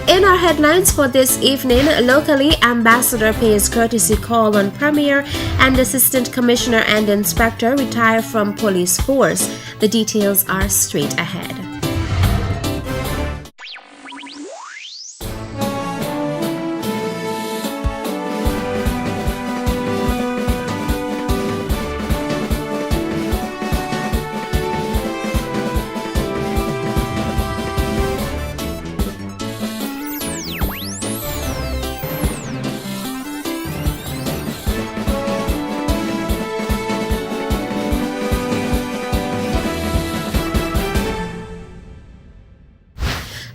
In our headlines for this evening, locally, Ambassador pays courtesy call on Premier and Assistant Commissioner and Inspector retire from police force. The details are straight ahead.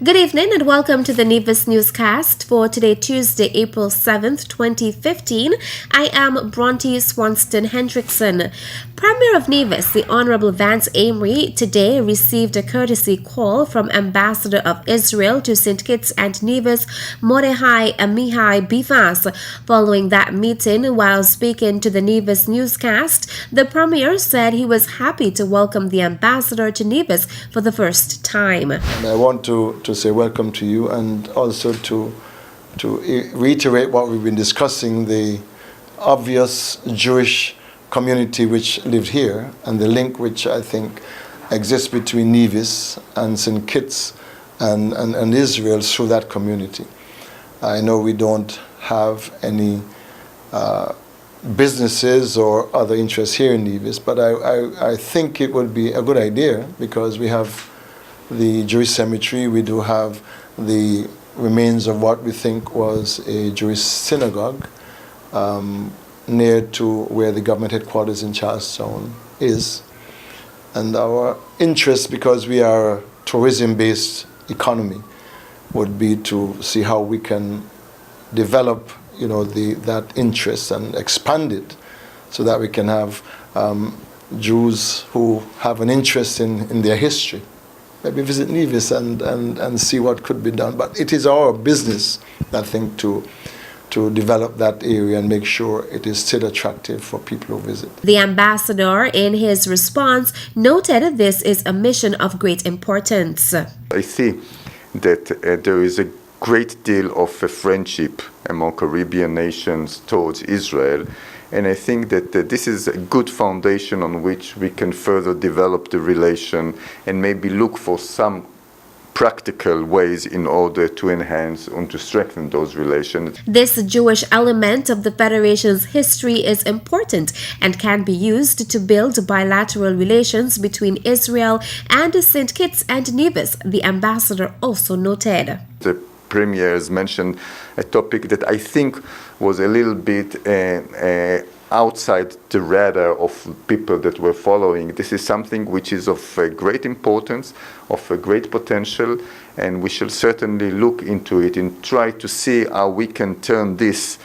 Good evening and welcome to the Nevis Newscast for today, Tuesday, April 7th, 2015. I am Bronte Swanston Hendrickson. Premier of Nevis, the Honorable Vance Amory, today received a courtesy call from Ambassador of Israel to St. Kitts and Nevis, Mordechai Amihai Bivas. Following that meeting, while speaking to the Nevis Newscast, the Premier said he was happy to welcome the Ambassador to Nevis for the first time. I want to say welcome to you and also to reiterate what we've been discussing, the obvious Jewish community which lived here and the link which I think exists between Nevis and St. Kitts and Israel through that community. I know we don't have any businesses or other interests here in Nevis, but I think it would be a good idea because we have the Jewish cemetery, we do have the remains of what we think was a Jewish synagogue near to where the government headquarters in Charlestown is. And our interest, because we are a tourism-based economy, would be to see how we can develop, that interest and expand it so that we can have Jews who have an interest in their history maybe visit Nevis and see what could be done. But it is our business, I think, to develop that area and make sure it is still attractive for people who visit. The ambassador, in his response, noted this is a mission of great importance. I see that there is a great deal of friendship among Caribbean nations towards Israel. And I think that this is a good foundation on which we can further develop the relation and maybe look for some practical ways in order to enhance and to strengthen those relations. This Jewish element of the Federation's history is important and can be used to build bilateral relations between Israel and St. Kitts and Nevis, the ambassador also noted. The Premier has mentioned a topic that I think was a little bit outside the radar of people that were following. This is something which is of great importance, of great potential, and we shall certainly look into it and try to see how we can turn this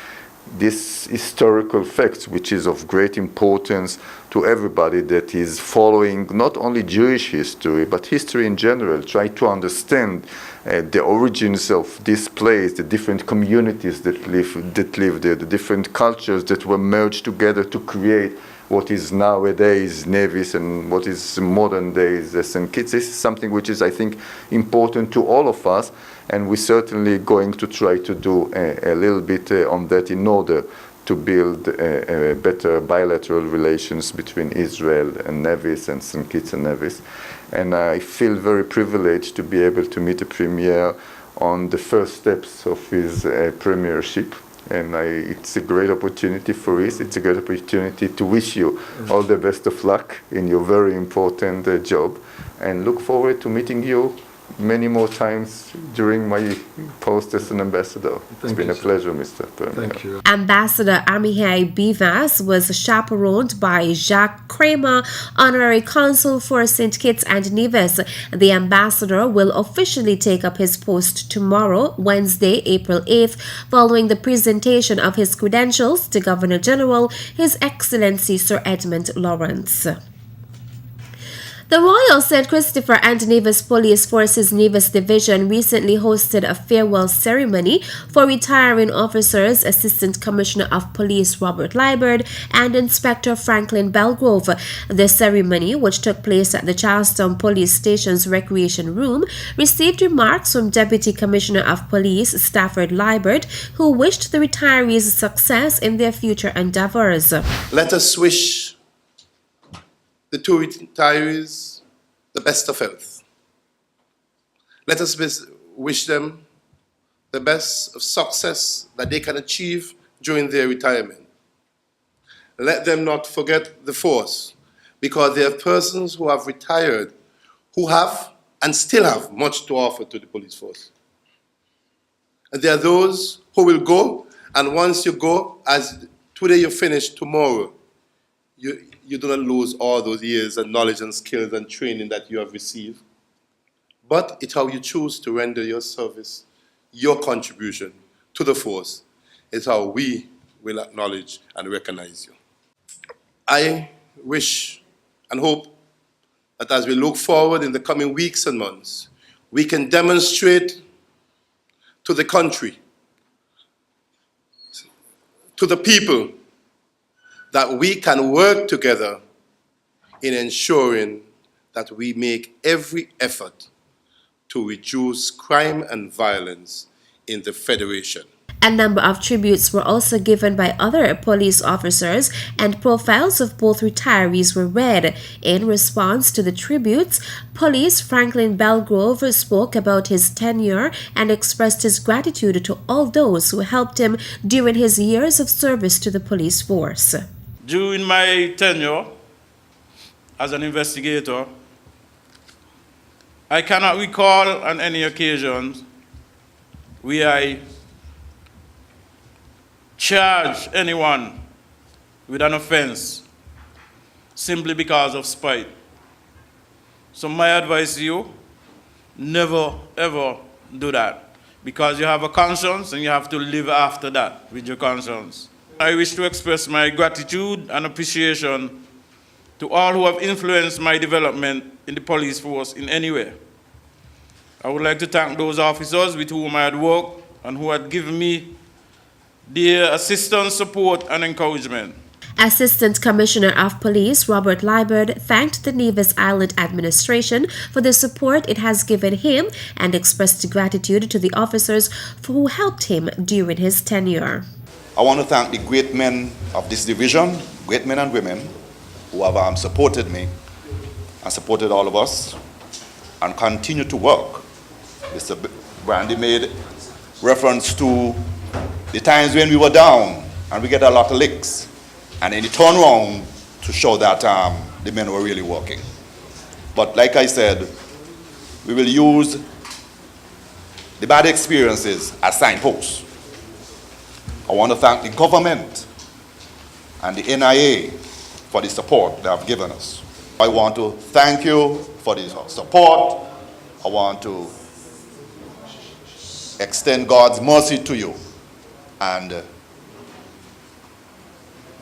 historical facts, which is of great importance to everybody that is following not only Jewish history, but history in general, try to understand the origins of this place, the different communities that live there, the different cultures that were merged together to create what is nowadays Nevis and what is modern days St. Kitts. This is something which is, I think, important to all of us, and we're certainly going to try to do a little bit on that in order to build better bilateral relations between Israel and Nevis and St. Kitts and Nevis. And I feel very privileged to be able to meet the Premier on the first steps of his premiership. And it's a great opportunity for us. It's a great opportunity to wish you all the best of luck in your very important job, and look forward to meeting you many more times during my post as an ambassador. It's been a pleasure, Mr. Premier. Thank you. Ambassador Amihai Bivas was chaperoned by Jacques Kramer, Honorary Consul for St. Kitts and Nevis. The ambassador will officially take up his post tomorrow, Wednesday, April 8th, following the presentation of his credentials to Governor General, His Excellency Sir Edmund Lawrence. The Royal St. Christopher and Nevis Police Forces Nevis Division recently hosted a farewell ceremony for retiring officers Assistant Commissioner of Police Robert Liebert and Inspector Franklin Belgrove. The ceremony, which took place at the Charlestown Police Station's Recreation Room, received remarks from Deputy Commissioner of Police Stafford Liebert, who wished the retirees success in their future endeavors. Let us wish the two retirees the best of health. Let us wish them the best of success that they can achieve during their retirement. Let them not forget the force, because there are persons who have retired who have and still have much to offer to the police force. And there are those who will go, and once you go, as today you finish, tomorrow, you do not lose all those years and knowledge and skills and training that you have received. But it's how you choose to render your service, your contribution to the force. It's how we will acknowledge and recognize you. I wish and hope that as we look forward in the coming weeks and months, we can demonstrate to the country, to the people, that we can work together in ensuring that we make every effort to reduce crime and violence in the Federation. A number of tributes were also given by other police officers, and profiles of both retirees were read. In response to the tributes, Police Franklin Belgrove spoke about his tenure and expressed his gratitude to all those who helped him during his years of service to the police force. During my tenure as an investigator, I cannot recall on any occasion where I charged anyone with an offense simply because of spite. So my advice to you, never ever do that, because you have a conscience and you have to live after that with your conscience. I wish to express my gratitude and appreciation to all who have influenced my development in the police force in any way. I would like to thank those officers with whom I had worked and who had given me their assistance, support, and encouragement. Assistant Commissioner of Police Robert Liebert thanked the Nevis Island administration for the support it has given him and expressed gratitude to the officers who helped him during his tenure. I want to thank the great men of this division, great men and women, who have supported me and supported all of us and continue to work. Mr. Brandy made reference to the times when we were down and we get a lot of licks, and then he turned around to show that the men were really working. But like I said, we will use the bad experiences as signposts. I want to thank the government and the NIA for the support they have given us. I want to thank you for the support. I want to extend God's mercy to you and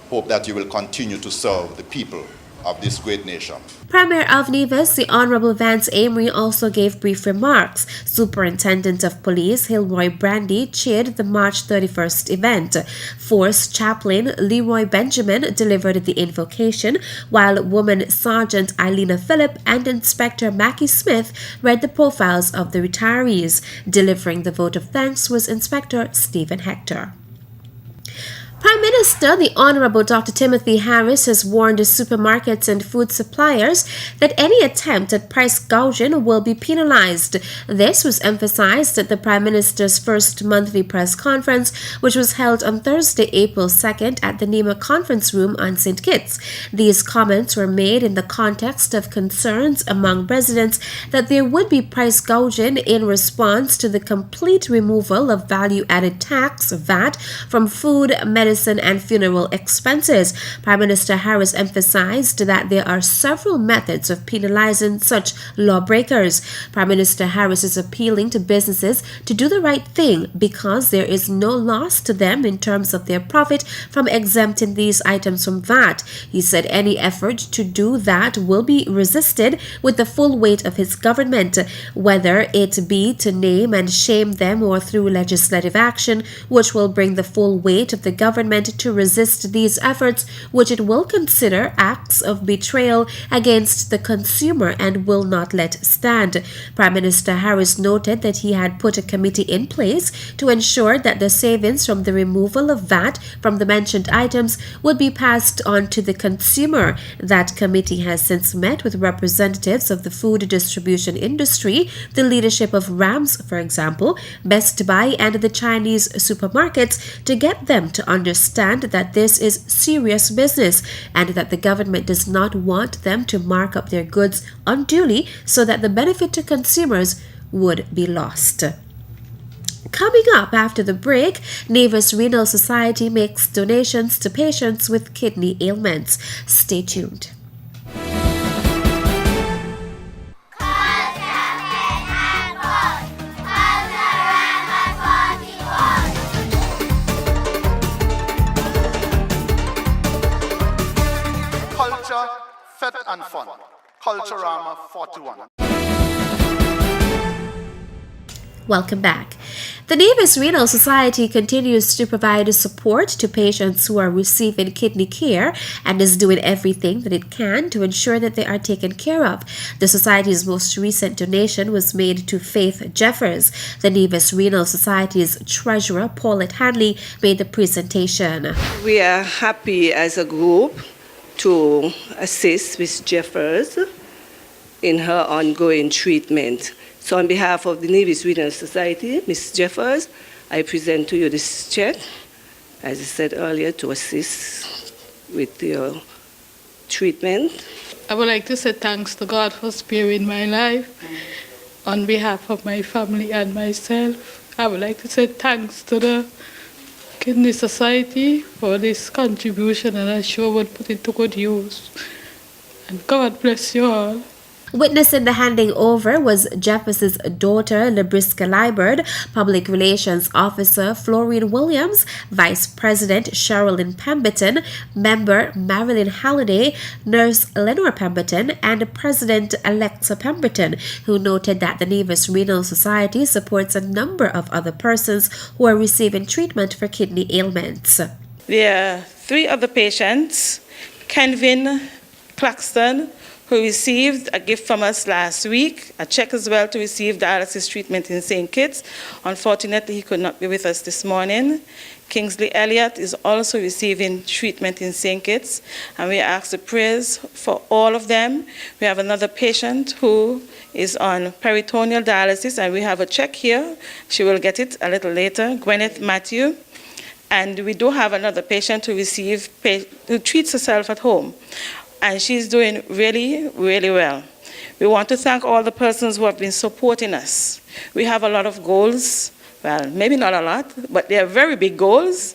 hope that you will continue to serve the people of this great nation. Premier of Nevis, the Honorable Vance Amory, also gave brief remarks. Superintendent of Police Hilroy Brandy chaired the March 31st event. Force Chaplain Leroy Benjamin delivered the invocation, while Woman Sergeant Eilina Phillip and Inspector Mackie Smith read the profiles of the retirees. Delivering the vote of thanks was Inspector Stephen Hector. Prime Minister, the Honorable Dr. Timothy Harris, has warned supermarkets and food suppliers that any attempt at price gouging will be penalized. This was emphasized at the Prime Minister's first monthly press conference, which was held on Thursday, April 2nd at the NEMA Conference Room on St. Kitts. These comments were made in the context of concerns among residents that there would be price gouging in response to the complete removal of value-added tax, VAT, from food, medicine, medicine and funeral expenses. Prime Minister Harris emphasized that there are several methods of penalizing such lawbreakers. Prime Minister Harris is appealing to businesses to do the right thing because there is no loss to them in terms of their profit from exempting these items from VAT. He said any effort to do that will be resisted with the full weight of his government, whether it be to name and shame them or through legislative action, which will bring the full weight of the government to resist these efforts, which it will consider acts of betrayal against the consumer and will not let stand. Prime Minister Harris noted that he had put a committee in place to ensure that the savings from the removal of VAT from the mentioned items would be passed on to the consumer. That committee has since met with representatives of the food distribution industry, the leadership of Rams, for example, Best Buy, and the Chinese supermarkets to get them to understand that this is serious business and that the government does not want them to mark up their goods unduly so that the benefit to consumers would be lost. Coming up after the break, Nevis Renal Society makes donations to patients with kidney ailments. Stay tuned. Culture, fit and fun. Culturama 41. Welcome back. The Nevis Renal Society continues to provide support to patients who are receiving kidney care and is doing everything that it can to ensure that they are taken care of. The Society's most recent donation was made to Faith Jeffers. The Nevis Renal Society's treasurer, Paulette Hanley, made the presentation. We are happy as a group to assist Ms. Jeffers in her ongoing treatment. So on behalf of the Nevis Renal Society, Ms. Jeffers, I present to you this check, as I said earlier, to assist with your treatment. I would like to say thanks to God for sparing my life. On behalf of my family and myself, I would like to say thanks to the Kidney Society for this contribution, and I'm sure we'll put it to good use. And God bless you all. Witnessing the handing over was Jeffers' daughter, Labriska Liburd, Public Relations Officer Florine Williams, Vice President Sherilyn Pemberton, Member Marilyn Halliday, Nurse Lenore Pemberton, and President Alexa Pemberton, who noted that the Nevis Renal Society supports a number of other persons who are receiving treatment for kidney ailments. There are 3 other patients, Kenvin Claxton, who received a gift from us last week, a check as well to receive dialysis treatment in St. Kitts. Unfortunately, he could not be with us this morning. Kingsley Elliott is also receiving treatment in St. Kitts, and we ask the prayers for all of them. We have another patient who is on peritoneal dialysis, and we have a check here. She will get it a little later, Gwyneth Matthew. And we do have another patient who treats herself at home. And she's doing really, really well. We want to thank all the persons who have been supporting us. We have a lot of goals. Well, maybe not a lot, but they are very big goals,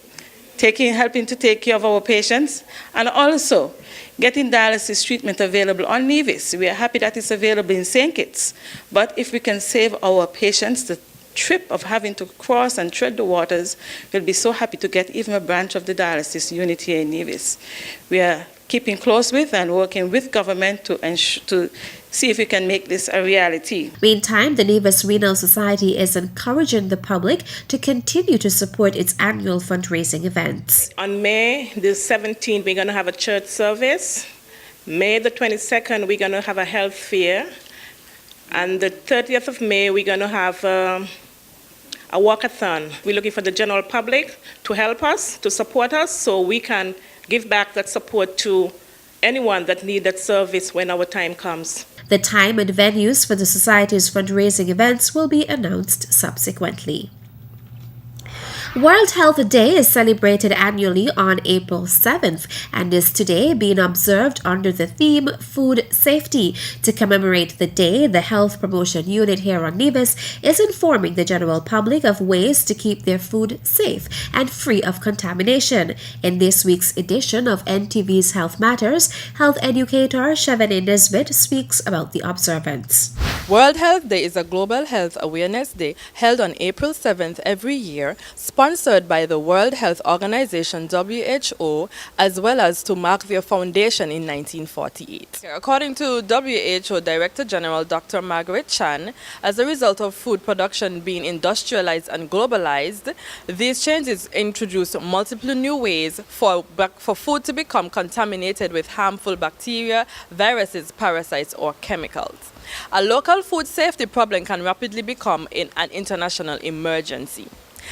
helping to take care of our patients, and also getting dialysis treatment available on Nevis. We are happy that it's available in St. Kitts, but if we can save our patients the trip of having to cross and tread the waters, we'll be so happy to get even a branch of the dialysis unit here in Nevis. We are keeping close with and working with government to see if we can make this a reality. Meantime, the Nevis Renal Society is encouraging the public to continue to support its annual fundraising events. On May the 17th, we're going to have a church service. May the 22nd, we're going to have a health fair. And the 30th of May, we're going to have a walkathon. We're looking for the general public to help us, to support us, so we can give back that support to anyone that needs that service when our time comes. The time and venues for the Society's fundraising events will be announced subsequently. World Health Day is celebrated annually on April 7th and is today being observed under the theme Food Safety. To commemorate the day, the Health Promotion Unit here on Nevis is informing the general public of ways to keep their food safe and free of contamination. In this week's edition of NTV's Health Matters, health educator Chevene Nesbitt speaks about the observance. World Health Day is a global health awareness day held on April 7th every year, sponsored by the World Health Organization WHO, as well as to mark their foundation in 1948. According to WHO Director General Dr. Margaret Chan, as a result of food production being industrialized and globalized, these changes introduce multiple new ways for food to become contaminated with harmful bacteria, viruses, parasites, or chemicals. A local food safety problem can rapidly become an international emergency.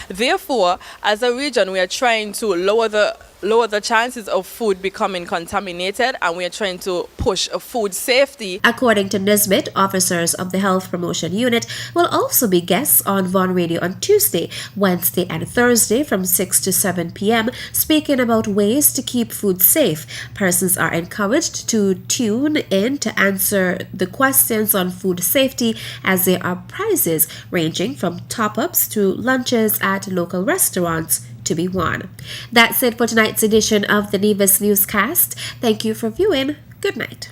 Therefore, as a region, we are trying to lower the chances of food becoming contaminated, and we are trying to push food safety. According to Nesbitt, officers of the Health Promotion Unit will also be guests on Vaughan Radio on Tuesday, Wednesday, and Thursday from 6 to 7 p.m., speaking about ways to keep food safe. Persons are encouraged to tune in to answer the questions on food safety, as there are prizes ranging from top-ups to lunches at local restaurants to be won. That's it for tonight's edition of the Nevis Newscast. Thank you for viewing. Good night.